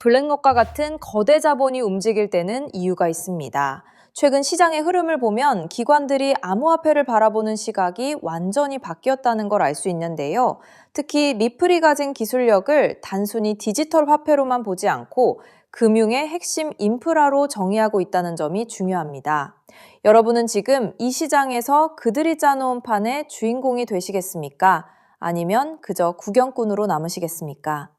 블랙록과 같은 거대 자본이 움직일 때는 이유가 있습니다. 최근 시장의 흐름을 보면 기관들이 암호화폐를 바라보는 시각이 완전히 바뀌었다는 걸 알 수 있는데요. 특히 리플이 가진 기술력을 단순히 디지털 화폐로만 보지 않고 금융의 핵심 인프라로 정의하고 있다는 점이 중요합니다. 여러분은 지금 이 시장에서 그들이 짜놓은 판의 주인공이 되시겠습니까? 아니면 그저 구경꾼으로 남으시겠습니까?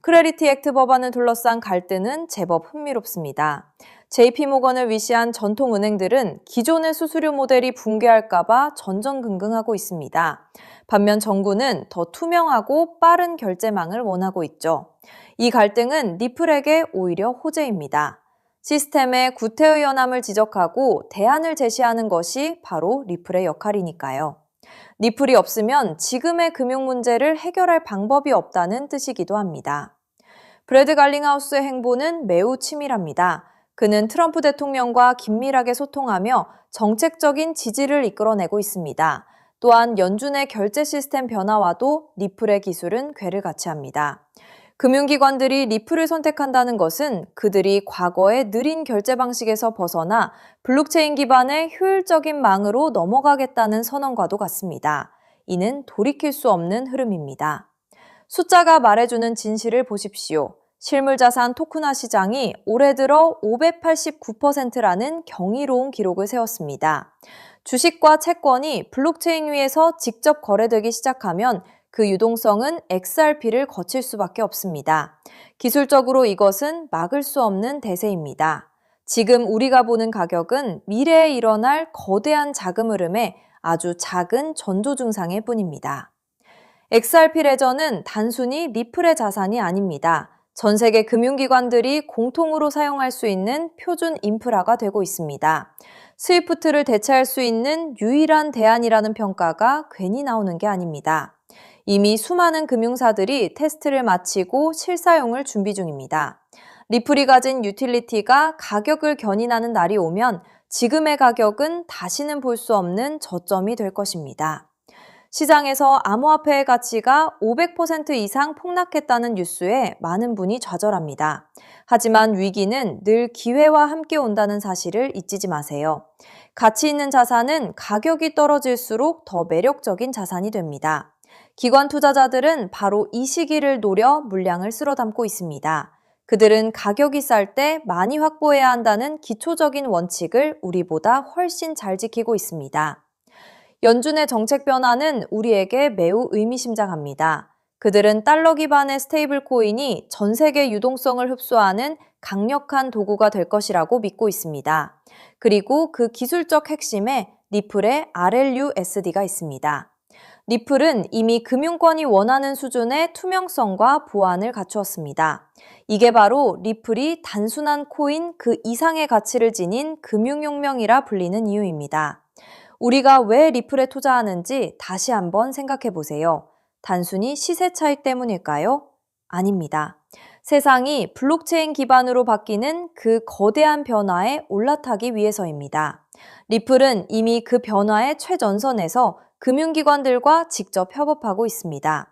크레디티 액트 법안을 둘러싼 갈등은 제법 흥미롭습니다. JP모건을 위시한 전통은행들은 기존의 수수료 모델이 붕괴할까봐 전전긍긍하고 있습니다. 반면 정부는 더 투명하고 빠른 결제망을 원하고 있죠. 이 갈등은 리플에게 오히려 호재입니다. 시스템의 구태의연함을 지적하고 대안을 제시하는 것이 바로 리플의 역할이니까요. 리플이 없으면 지금의 금융 문제를 해결할 방법이 없다는 뜻이기도 합니다. 브래드 갈링하우스의 행보는 매우 치밀합니다. 그는 트럼프 대통령과 긴밀하게 소통하며 정책적인 지지를 이끌어내고 있습니다. 또한 연준의 결제 시스템 변화와도 리플의 기술은 궤를 같이 합니다. 금융기관들이 리플을 선택한다는 것은 그들이 과거의 느린 결제 방식에서 벗어나 블록체인 기반의 효율적인 망으로 넘어가겠다는 선언과도 같습니다. 이는 돌이킬 수 없는 흐름입니다. 숫자가 말해주는 진실을 보십시오. 실물자산 토큰화 시장이 올해 들어 589%라는 경이로운 기록을 세웠습니다. 주식과 채권이 블록체인 위에서 직접 거래되기 시작하면 그 유동성은 XRP를 거칠 수밖에 없습니다. 기술적으로 이것은 막을 수 없는 대세입니다. 지금 우리가 보는 가격은 미래에 일어날 거대한 자금 흐름의 아주 작은 전조 증상일 뿐입니다. XRP 레저는 단순히 리플의 자산이 아닙니다. 전 세계 금융기관들이 공통으로 사용할 수 있는 표준 인프라가 되고 있습니다. 스위프트를 대체할 수 있는 유일한 대안이라는 평가가 괜히 나오는 게 아닙니다. 이미 수많은 금융사들이 테스트를 마치고 실사용을 준비 중입니다. 리플이 가진 유틸리티가 가격을 견인하는 날이 오면 지금의 가격은 다시는 볼 수 없는 저점이 될 것입니다. 시장에서 암호화폐의 가치가 500% 이상 폭락했다는 뉴스에 많은 분이 좌절합니다. 하지만 위기는 늘 기회와 함께 온다는 사실을 잊지 마세요. 가치 있는 자산은 가격이 떨어질수록 더 매력적인 자산이 됩니다. 기관 투자자들은 바로 이 시기를 노려 물량을 쓸어 담고 있습니다. 그들은 가격이 쌀 때 많이 확보해야 한다는 기초적인 원칙을 우리보다 훨씬 잘 지키고 있습니다. 연준의 정책 변화는 우리에게 매우 의미심장합니다. 그들은 달러 기반의 스테이블 코인이 전 세계 유동성을 흡수하는 강력한 도구가 될 것이라고 믿고 있습니다. 그리고 그 기술적 핵심에 리플의 RLUSD가 있습니다. 리플은 이미 금융권이 원하는 수준의 투명성과 보안을 갖추었습니다. 이게 바로 리플이 단순한 코인 그 이상의 가치를 지닌 금융혁명이라 불리는 이유입니다. 우리가 왜 리플에 투자하는지 다시 한번 생각해 보세요. 단순히 시세 차이 때문일까요? 아닙니다. 세상이 블록체인 기반으로 바뀌는 그 거대한 변화에 올라타기 위해서입니다. 리플은 이미 그 변화의 최전선에서 금융기관들과 직접 협업하고 있습니다.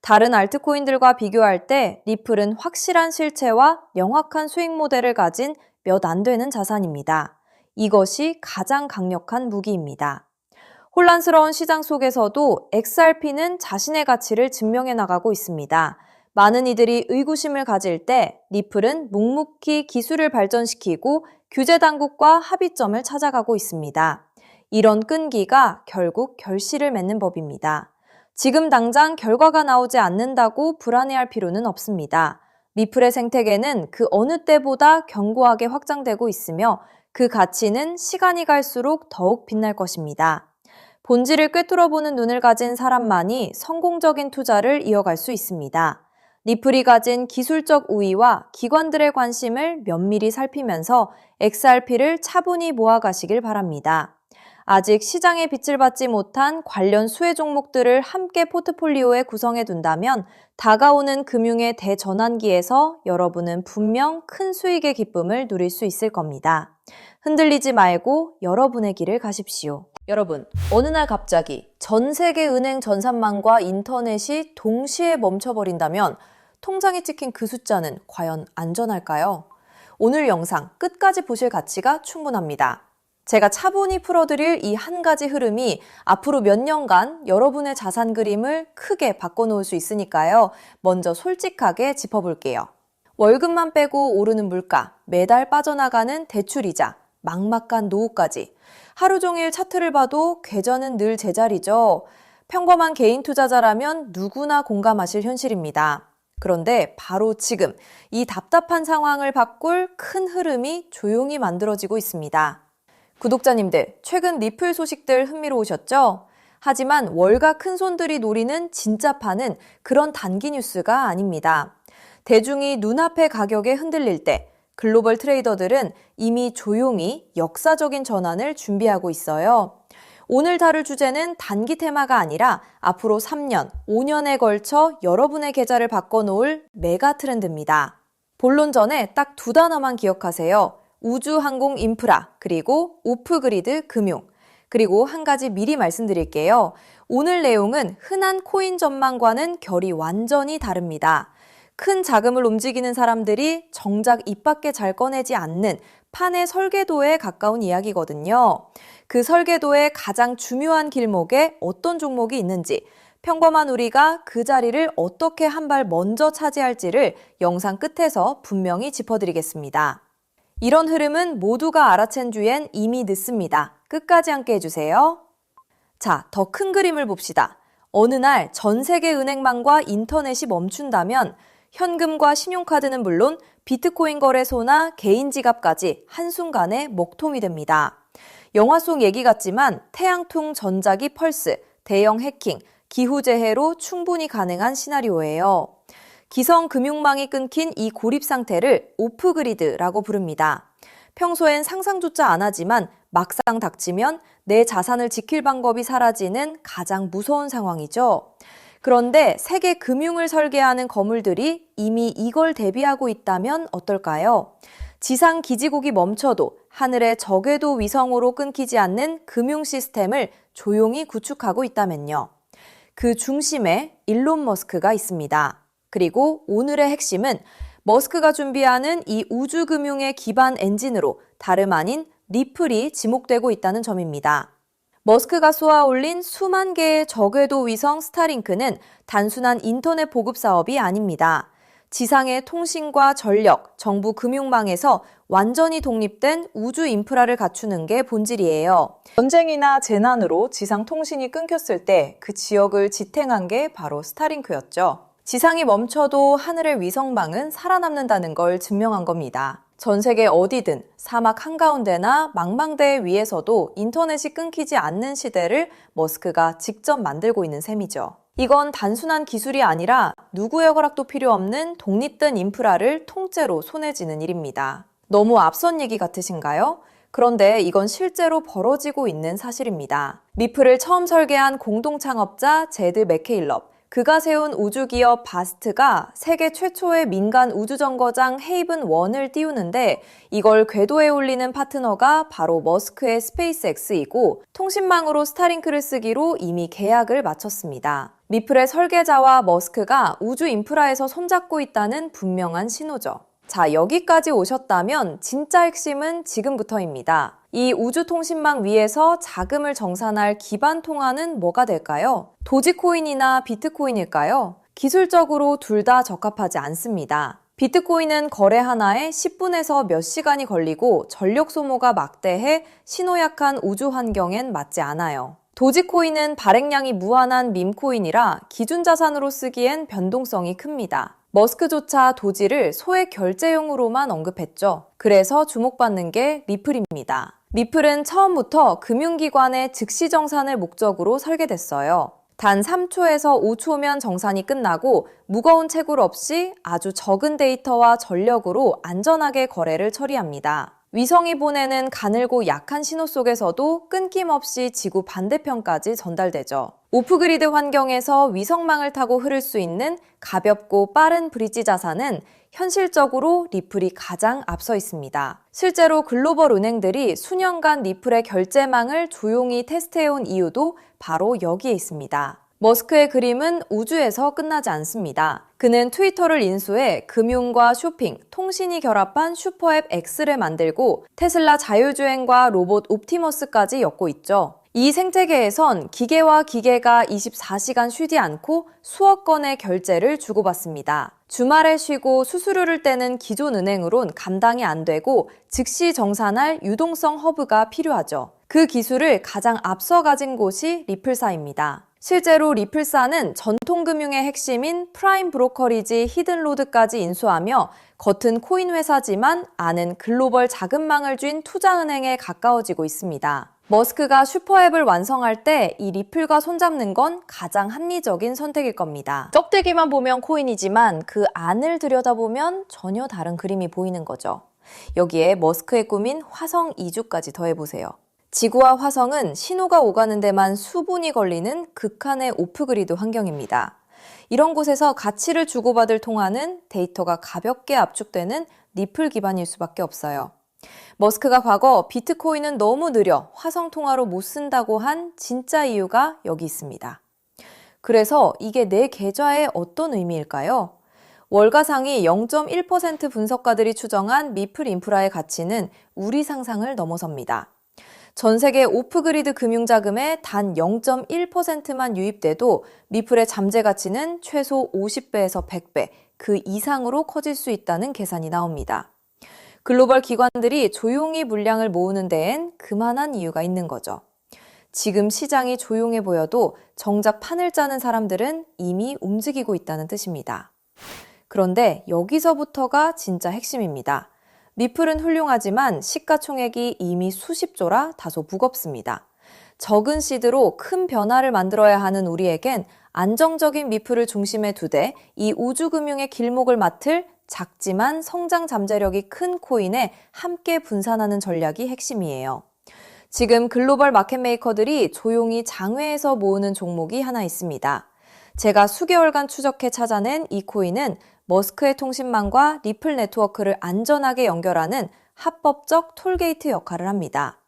다른 알트코인들과 비교할 때 리플은 확실한 실체와 명확한 수익 모델을 가진 몇 안 되는 자산입니다. 이것이 가장 강력한 무기입니다. 혼란스러운 시장 속에서도 XRP는 자신의 가치를 증명해 나가고 있습니다. 많은 이들이 의구심을 가질 때 리플은 묵묵히 기술을 발전시키고 규제 당국과 합의점을 찾아가고 있습니다. 이런 끈기가 결국 결실을 맺는 법입니다. 지금 당장 결과가 나오지 않는다고 불안해할 필요는 없습니다. 리플의 생태계는 그 어느 때보다 견고하게 확장되고 있으며 그 가치는 시간이 갈수록 더욱 빛날 것입니다. 본질을 꿰뚫어보는 눈을 가진 사람만이 성공적인 투자를 이어갈 수 있습니다. 리플이 가진 기술적 우위와 기관들의 관심을 면밀히 살피면서 XRP를 차분히 모아가시길 바랍니다. 아직 시장의 빛을 받지 못한 관련 수혜 종목들을 함께 포트폴리오에 구성해 둔다면 다가오는 금융의 대전환기에서 여러분은 분명 큰 수익의 기쁨을 누릴 수 있을 겁니다. 흔들리지 말고 여러분의 길을 가십시오. 여러분, 어느 날 갑자기 전 세계 은행 전산망과 인터넷이 동시에 멈춰버린다면 통장에 찍힌 그 숫자는 과연 안전할까요? 오늘 영상 끝까지 보실 가치가 충분합니다. 제가 차분히 풀어드릴 이 한 가지 흐름이 앞으로 몇 년간 여러분의 자산 그림을 크게 바꿔놓을 수 있으니까요. 먼저 솔직하게 짚어볼게요. 월급만 빼고 오르는 물가, 매달 빠져나가는 대출이자, 막막한 노후까지. 하루 종일 차트를 봐도 궤전은 늘 제자리죠. 평범한 개인 투자자라면 누구나 공감하실 현실입니다. 그런데 바로 지금 이 답답한 상황을 바꿀 큰 흐름이 조용히 만들어지고 있습니다. 구독자님들, 최근 리플 소식들 흥미로우셨죠? 하지만 월가 큰손들이 노리는 진짜 판은 그런 단기 뉴스가 아닙니다. 대중이 눈앞의 가격에 흔들릴 때 글로벌 트레이더들은 이미 조용히 역사적인 전환을 준비하고 있어요. 오늘 다룰 주제는 단기 테마가 아니라 앞으로 3년, 5년에 걸쳐 여러분의 계좌를 바꿔놓을 메가 트렌드입니다. 본론 전에 딱 두 단어만 기억하세요. 우주 항공 인프라, 그리고 오프그리드 금융. 그리고 한 가지 미리 말씀드릴게요. 오늘 내용은 흔한 코인 전망과는 결이 완전히 다릅니다. 큰 자금을 움직이는 사람들이 정작 입 밖에 잘 꺼내지 않는 판의 설계도에 가까운 이야기거든요. 그 설계도의 가장 중요한 길목에 어떤 종목이 있는지, 평범한 우리가 그 자리를 어떻게 한 발 먼저 차지할지를 영상 끝에서 분명히 짚어드리겠습니다. 이런 흐름은 모두가 알아챈 뒤엔 이미 늦습니다. 끝까지 함께 해주세요. 자, 더 큰 그림을 봅시다. 어느 날 전 세계 은행망과 인터넷이 멈춘다면 현금과 신용카드는 물론 비트코인 거래소나 개인 지갑까지 한순간에 먹통이 됩니다. 영화 속 얘기 같지만 태양풍 전자기 펄스, 대형 해킹, 기후재해로 충분히 가능한 시나리오예요. 기성 금융망이 끊긴 이 고립 상태를 오프그리드라고 부릅니다. 평소엔 상상조차 안 하지만 막상 닥치면 내 자산을 지킬 방법이 사라지는 가장 무서운 상황이죠. 그런데 세계 금융을 설계하는 거물들이 이미 이걸 대비하고 있다면 어떨까요? 지상 기지국이 멈춰도 하늘의 저궤도 위성으로 끊기지 않는 금융 시스템을 조용히 구축하고 있다면요. 그 중심에 일론 머스크가 있습니다. 그리고 오늘의 핵심은 머스크가 준비하는 이 우주금융의 기반 엔진으로 다름 아닌 리플이 지목되고 있다는 점입니다. 머스크가 쏘아 올린 수만 개의 저궤도 위성 스타링크는 단순한 인터넷 보급 사업이 아닙니다. 지상의 통신과 전력, 정부 금융망에서 완전히 독립된 우주 인프라를 갖추는 게 본질이에요. 전쟁이나 재난으로 지상 통신이 끊겼을 때 그 지역을 지탱한 게 바로 스타링크였죠. 지상이 멈춰도 하늘의 위성망은 살아남는다는 걸 증명한 겁니다. 전 세계 어디든 사막 한가운데나 망망대해 위에서도 인터넷이 끊기지 않는 시대를 머스크가 직접 만들고 있는 셈이죠. 이건 단순한 기술이 아니라 누구의 허락도 필요 없는 독립된 인프라를 통째로 손에 쥐는 일입니다. 너무 앞선 얘기 같으신가요? 그런데 이건 실제로 벌어지고 있는 사실입니다. 리플을 처음 설계한 공동 창업자 제드 맥케일럽, 그가 세운 우주기업 바스트가 세계 최초의 민간 우주정거장 헤이븐1을 띄우는데 이걸 궤도에 올리는 파트너가 바로 머스크의 스페이스X이고 통신망으로 스타링크를 쓰기로 이미 계약을 마쳤습니다. 리플의 설계자와 머스크가 우주 인프라에서 손잡고 있다는 분명한 신호죠. 자, 여기까지 오셨다면 진짜 핵심은 지금부터입니다. 이 우주통신망 위에서 자금을 정산할 기반 통화는 뭐가 될까요? 도지코인이나 비트코인일까요? 기술적으로 둘 다 적합하지 않습니다. 비트코인은 거래 하나에 10분에서 몇 시간이 걸리고 전력 소모가 막대해 신호약한 우주 환경엔 맞지 않아요. 도지코인은 발행량이 무한한 밈코인이라 기준 자산으로 쓰기엔 변동성이 큽니다. 머스크조차 도지를 소액 결제용으로만 언급했죠. 그래서 주목받는 게 리플입니다. 리플은 처음부터 금융기관의 즉시 정산을 목적으로 설계됐어요. 단 3초에서 5초면 정산이 끝나고 무거운 채굴 없이 아주 적은 데이터와 전력으로 안전하게 거래를 처리합니다. 위성이 보내는 가늘고 약한 신호 속에서도 끊김없이 지구 반대편까지 전달되죠. 오프그리드 환경에서 위성망을 타고 흐를 수 있는 가볍고 빠른 브릿지 자산은 현실적으로 리플이 가장 앞서 있습니다. 실제로 글로벌 은행들이 수년간 리플의 결제망을 조용히 테스트해온 이유도 바로 여기에 있습니다. 머스크의 그림은 우주에서 끝나지 않습니다. 그는 트위터를 인수해 금융과 쇼핑, 통신이 결합한 슈퍼앱 X를 만들고 테슬라 자율주행과 로봇 옵티머스까지 엮고 있죠. 이 생태계에선 기계와 기계가 24시간 쉬지 않고 수억 건의 결제를 주고받습니다. 주말에 쉬고 수수료를 떼는 기존 은행으론 감당이 안 되고 즉시 정산할 유동성 허브가 필요하죠. 그 기술을 가장 앞서 가진 곳이 리플사입니다. 실제로 리플사는 전통금융의 핵심인 프라임 브로커리지 히든로드까지 인수하며 겉은 코인 회사지만 안은 글로벌 자금망을 쥔 투자은행에 가까워지고 있습니다. 머스크가 슈퍼앱을 완성할 때 이 리플과 손잡는 건 가장 합리적인 선택일 겁니다. 껍데기만 보면 코인이지만 그 안을 들여다보면 전혀 다른 그림이 보이는 거죠. 여기에 머스크의 꿈인 화성 이주까지 더해보세요. 지구와 화성은 신호가 오가는 데만 수분이 걸리는 극한의 오프그리드 환경입니다. 이런 곳에서 가치를 주고받을 통화는 데이터가 가볍게 압축되는 리플 기반일 수밖에 없어요. 머스크가 과거 비트코인은 너무 느려 화성 통화로 못 쓴다고 한 진짜 이유가 여기 있습니다. 그래서 이게 내 계좌에 어떤 의미일까요? 월가상위 0.1% 분석가들이 추정한 리플 인프라의 가치는 우리 상상을 넘어섭니다. 전 세계 오프그리드 금융자금의 단 0.1%만 유입돼도 리플의 잠재 가치는 최소 50배에서 100배, 그 이상으로 커질 수 있다는 계산이 나옵니다. 글로벌 기관들이 조용히 물량을 모으는 데엔 그만한 이유가 있는 거죠. 지금 시장이 조용해 보여도 정작 판을 짜는 사람들은 이미 움직이고 있다는 뜻입니다. 그런데 여기서부터가 진짜 핵심입니다. 리플은 훌륭하지만 시가총액이 이미 수십조라 다소 무겁습니다. 적은 시드로 큰 변화를 만들어야 하는 우리에겐 안정적인 리플을 중심에 두되 이 우주금융의 길목을 맡을 작지만 성장 잠재력이 큰 코인에 함께 분산하는 전략이 핵심이에요. 지금 글로벌 마켓메이커들이 조용히 장외에서 모으는 종목이 하나 있습니다. 제가 수개월간 추적해 찾아낸 이 코인은 머스크의 통신망과 리플 네트워크를 안전하게 연결하는 합법적 톨게이트 역할을 합니다.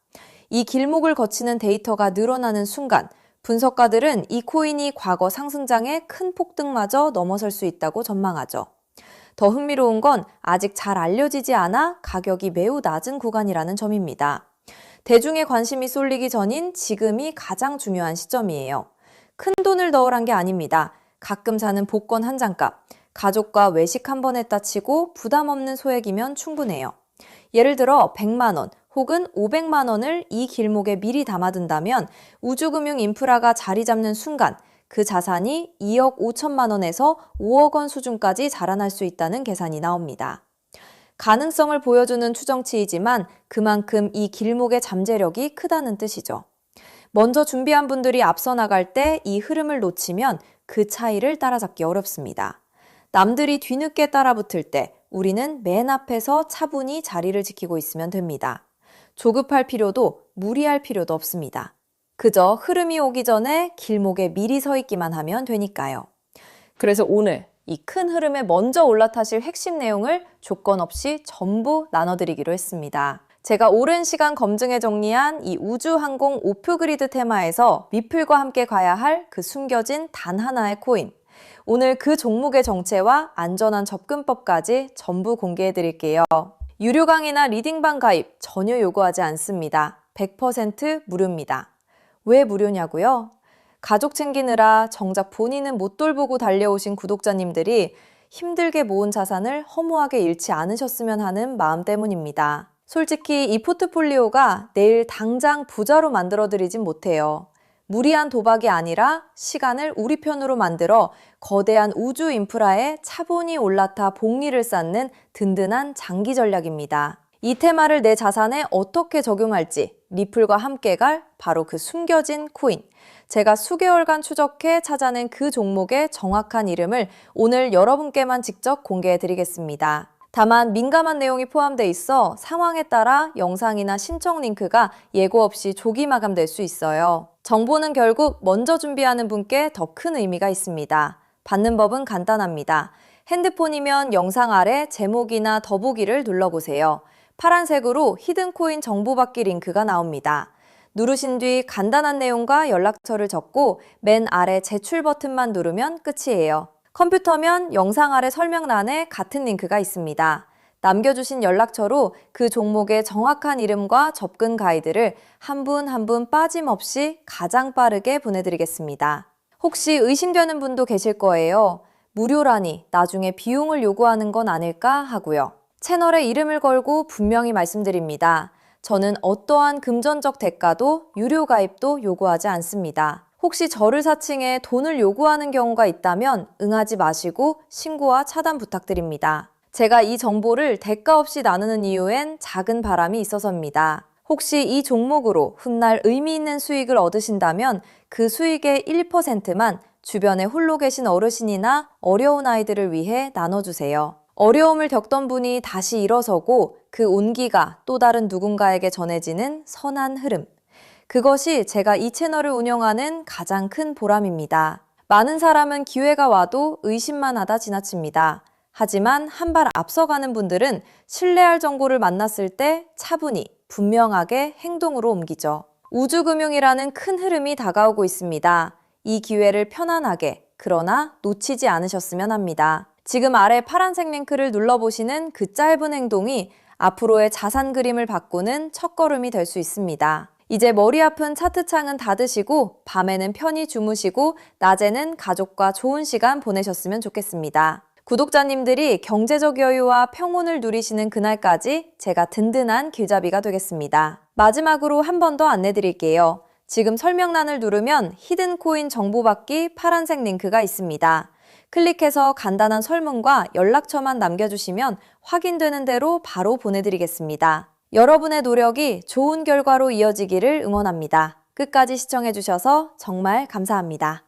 이 길목을 거치는 데이터가 늘어나는 순간 분석가들은 이 코인이 과거 상승장의 큰 폭등마저 넘어설 수 있다고 전망하죠. 더 흥미로운 건 아직 잘 알려지지 않아 가격이 매우 낮은 구간이라는 점입니다. 대중의 관심이 쏠리기 전인 지금이 가장 중요한 시점이에요. 큰 돈을 넣으란 게 아닙니다. 가끔 사는 복권 한 장값, 가족과 외식 한 번 했다 치고 부담 없는 소액이면 충분해요. 예를 들어 100만 원 혹은 500만 원을 이 길목에 미리 담아둔다면 우주금융 인프라가 자리 잡는 순간 그 자산이 2억 5천만 원에서 5억 원 수준까지 자라날 수 있다는 계산이 나옵니다. 가능성을 보여주는 추정치이지만 그만큼 이 길목의 잠재력이 크다는 뜻이죠. 먼저 준비한 분들이 앞서 나갈 때 이 흐름을 놓치면 그 차이를 따라잡기 어렵습니다. 남들이 뒤늦게 따라붙을 때 우리는 맨 앞에서 차분히 자리를 지키고 있으면 됩니다. 조급할 필요도 무리할 필요도 없습니다. 그저 흐름이 오기 전에 길목에 미리 서 있기만 하면 되니까요. 그래서 오늘 이 큰 흐름에 먼저 올라타실 핵심 내용을 조건 없이 전부 나눠드리기로 했습니다. 제가 오랜 시간 검증해 정리한 이 우주항공 오프그리드 테마에서 리플과 함께 가야 할 그 숨겨진 단 하나의 코인. 오늘 그 종목의 정체와 안전한 접근법까지 전부 공개해 드릴게요. 유료 강의나 리딩방 가입 전혀 요구하지 않습니다. 100% 무료입니다. 왜 무료냐고요? 가족 챙기느라 정작 본인은 못 돌보고 달려오신 구독자님들이 힘들게 모은 자산을 허무하게 잃지 않으셨으면 하는 마음 때문입니다. 솔직히 이 포트폴리오가 내일 당장 부자로 만들어드리진 못해요. 무리한 도박이 아니라 시간을 우리 편으로 만들어 거대한 우주 인프라에 차분히 올라타 복리를 쌓는 든든한 장기 전략입니다. 이 테마를 내 자산에 어떻게 적용할지 리플과 함께 갈 바로 그 숨겨진 코인. 제가 수개월간 추적해 찾아낸 그 종목의 정확한 이름을 오늘 여러분께만 직접 공개해 드리겠습니다. 다만 민감한 내용이 포함되어 있어 상황에 따라 영상이나 신청 링크가 예고 없이 조기 마감될 수 있어요. 정보는 결국 먼저 준비하는 분께 더 큰 의미가 있습니다. 받는 법은 간단합니다. 핸드폰이면 영상 아래 제목이나 더보기를 눌러보세요. 파란색으로 히든코인 정보 받기 링크가 나옵니다. 누르신 뒤 간단한 내용과 연락처를 적고 맨 아래 제출 버튼만 누르면 끝이에요. 컴퓨터면 영상 아래 설명란에 같은 링크가 있습니다. 남겨주신 연락처로 그 종목의 정확한 이름과 접근 가이드를 한 분 한 분 빠짐없이 가장 빠르게 보내드리겠습니다. 혹시 의심되는 분도 계실 거예요. 무료라니 나중에 비용을 요구하는 건 아닐까 하고요. 채널에 이름을 걸고 분명히 말씀드립니다. 저는 어떠한 금전적 대가도 유료 가입도 요구하지 않습니다. 혹시 저를 사칭해 돈을 요구하는 경우가 있다면 응하지 마시고 신고와 차단 부탁드립니다. 제가 이 정보를 대가 없이 나누는 이유엔 작은 바람이 있어서입니다. 혹시 이 종목으로 훗날 의미 있는 수익을 얻으신다면 그 수익의 1%만 주변에 홀로 계신 어르신이나 어려운 아이들을 위해 나눠주세요. 어려움을 겪던 분이 다시 일어서고 그 온기가 또 다른 누군가에게 전해지는 선한 흐름. 그것이 제가 이 채널을 운영하는 가장 큰 보람입니다. 많은 사람은 기회가 와도 의심만 하다 지나칩니다. 하지만 한 발 앞서가는 분들은 신뢰할 정보를 만났을 때 차분히 분명하게 행동으로 옮기죠. 우주금융이라는 큰 흐름이 다가오고 있습니다. 이 기회를 편안하게 그러나 놓치지 않으셨으면 합니다. 지금 아래 파란색 링크를 눌러보시는 그 짧은 행동이 앞으로의 자산 그림을 바꾸는 첫걸음이 될 수 있습니다. 이제 머리 아픈 차트창은 닫으시고 밤에는 편히 주무시고 낮에는 가족과 좋은 시간 보내셨으면 좋겠습니다. 구독자님들이 경제적 여유와 평온을 누리시는 그날까지 제가 든든한 길잡이가 되겠습니다. 마지막으로 한 번 더 안내드릴게요. 지금 설명란을 누르면 히든 코인 정보 받기 파란색 링크가 있습니다. 클릭해서 간단한 설문과 연락처만 남겨주시면 확인되는 대로 바로 보내드리겠습니다. 여러분의 노력이 좋은 결과로 이어지기를 응원합니다. 끝까지 시청해주셔서 정말 감사합니다.